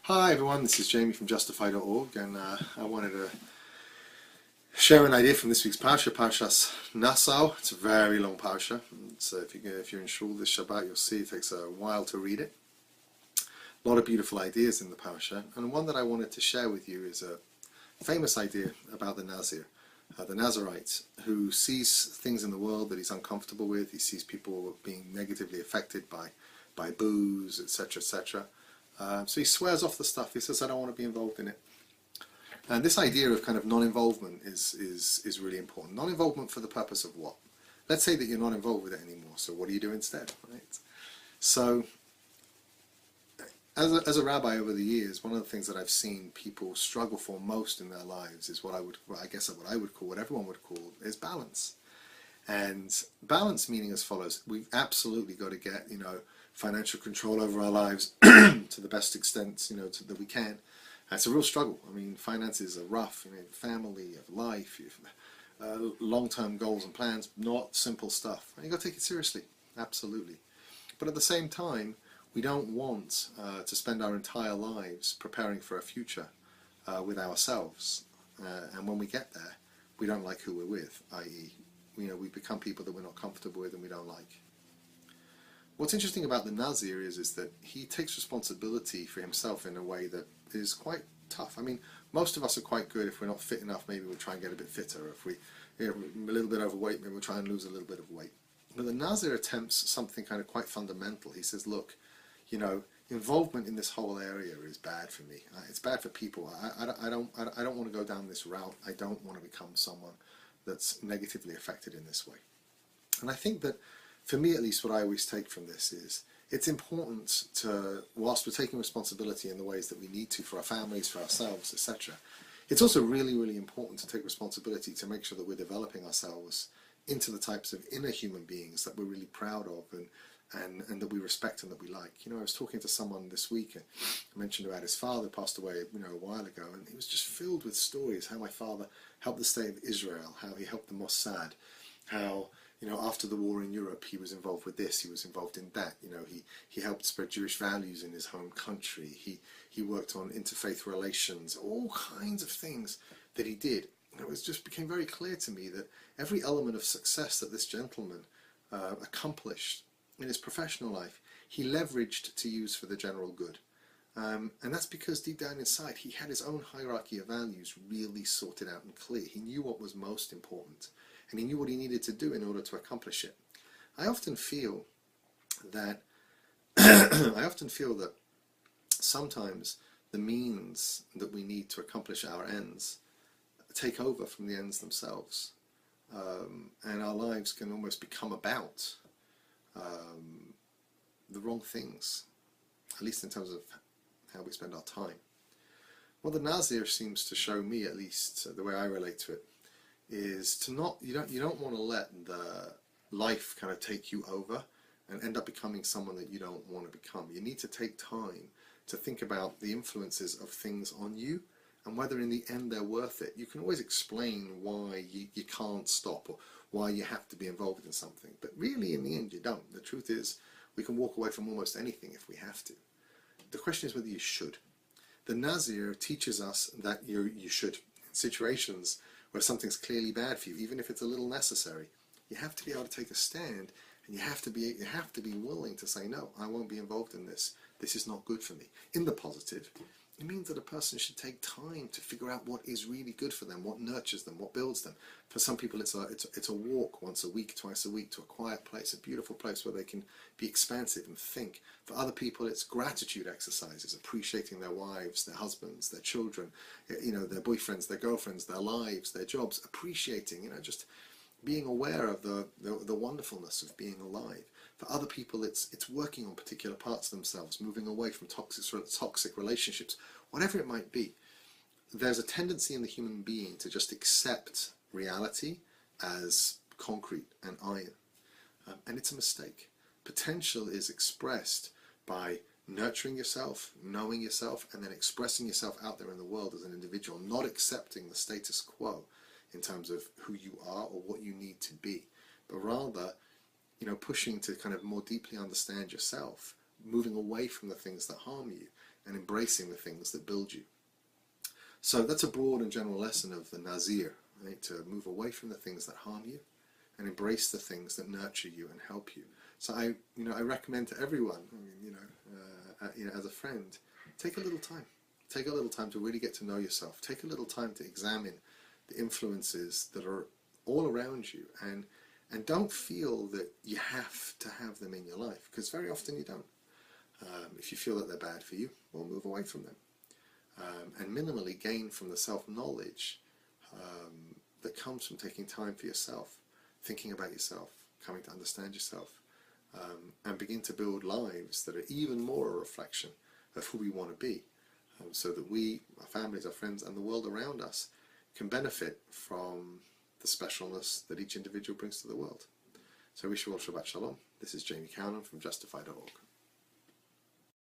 Hi everyone, this is Jamie from Justify.org, and I wanted to share an idea from this week's Parsha, Parshas Nassau. It's a very long Parsha. So if you're in shul this Shabbat, you'll see it takes a while to read it. A lot of beautiful ideas in the Parsha, and one that I wanted to share with you is a famous idea about the Nazir, the Nazarite, who sees things in the world that he's uncomfortable with. He sees people being negatively affected by booze, etc., etc. So he swears off the stuff. He says, I don't want to be involved in it. And this idea of kind of non-involvement is really important. Non-involvement for the purpose of what? Let's say that you're not involved with it anymore. So what do you do instead? Right? So as a rabbi over the years, one of the things that I've seen people struggle for most in their lives is what everyone would call is balance. And balance meaning as follows: we've absolutely got to get, financial control over our lives to the best extent, that we can. It's a real struggle. I mean, finances are rough. You have a family, you have life, you have long-term goals and plans. Not simple stuff. And you've got to take it seriously, absolutely. But at the same time, we don't want to spend our entire lives preparing for a future with ourselves. And when we get there, we don't like who we're with, i.e., we become people that we're not comfortable with and we don't like. What's interesting about the Nazir is that he takes responsibility for himself in a way that is quite tough. I mean, most of us are quite good. If we're not fit enough, maybe we'll try and get a bit fitter. If we're a little bit overweight, maybe we'll try and lose a little bit of weight. But the Nazir attempts something kind of quite fundamental. He says, look, involvement in this whole area is bad for me. It's bad for people. I don't want to go down this route. I don't want to become someone that's negatively affected in this way. And I think that, for me at least, what I always take from this is it's important to, whilst we're taking responsibility in the ways that we need to for our families, for ourselves, etc., it's also really, really important to take responsibility to make sure that we're developing ourselves into the types of inner human beings that we're really proud of and that we respect and that we like. I was talking to someone this week, I mentioned about his father passed away, a while ago, and he was just filled with stories, how my father helped the state of Israel, how he helped the Mossad, how after the war in Europe, he was involved with this, he was involved in that. He helped spread Jewish values in his home country. He worked on interfaith relations, all kinds of things that he did. And it just became very clear to me that every element of success that this gentleman accomplished in his professional life, he leveraged to use for the general good. And that's because deep down inside, he had his own hierarchy of values really sorted out and clear. He knew what was most important, and he knew what he needed to do in order to accomplish it. I often feel that sometimes the means that we need to accomplish our ends take over from the ends themselves, and our lives can almost become about the wrong things, at least in terms of how we spend our time. What the Nazir seems to show me, at least the way I relate to it, is to you don't want to let the life kind of take you over and end up becoming someone that you don't want to become. You need to take time to think about the influences of things on you and whether in the end they're worth it. You can always explain why you can't stop or why you have to be involved in something, but really in the end you don't. The truth is, we can walk away from almost anything if we have to. The question is whether you should. The Nazir teaches us that you should. In situations where something's clearly bad for you, even if it's a little necessary, you have to be able to take a stand, and you have to be willing to say, no, I won't be involved in this. This is not good for me. In the positive, it means that a person should take time to figure out what is really good for them, what nurtures them, what builds them. For some people, it's a walk once a week, twice a week, to a quiet place, a beautiful place where they can be expansive and think. For other people, it's gratitude exercises, appreciating their wives, their husbands, their children, their boyfriends, their girlfriends, their lives, their jobs, appreciating, just being aware of the wonderfulness of being alive. For other people, it's working on particular parts of themselves, moving away from toxic relationships, whatever it might be. There's a tendency in the human being to just accept reality as concrete and iron, and it's a mistake. Potential is expressed by nurturing yourself, knowing yourself, and then expressing yourself out there in the world as an individual, not accepting the status quo in terms of who you are or what you need to be, but rather pushing to kind of more deeply understand yourself, moving away from the things that harm you, and embracing the things that build you. So that's a broad and general lesson of the Nazir, right? To move away from the things that harm you and embrace the things that nurture you and help you. So I recommend to everyone, as a friend, take a little time. Take a little time to really get to know yourself. Take a little time to examine the influences that are all around you, and don't feel that you have to have them in your life, because very often you don't. If you feel that they're bad for you, well, move away from them. And minimally gain from the self-knowledge that comes from taking time for yourself, thinking about yourself, coming to understand yourself, and begin to build lives that are even more a reflection of who we want to be, so that we, our families, our friends, and the world around us can benefit from the specialness that each individual brings to the world. So I wish you all Shabbat Shalom. This is Jamie Cowland from Justify.org.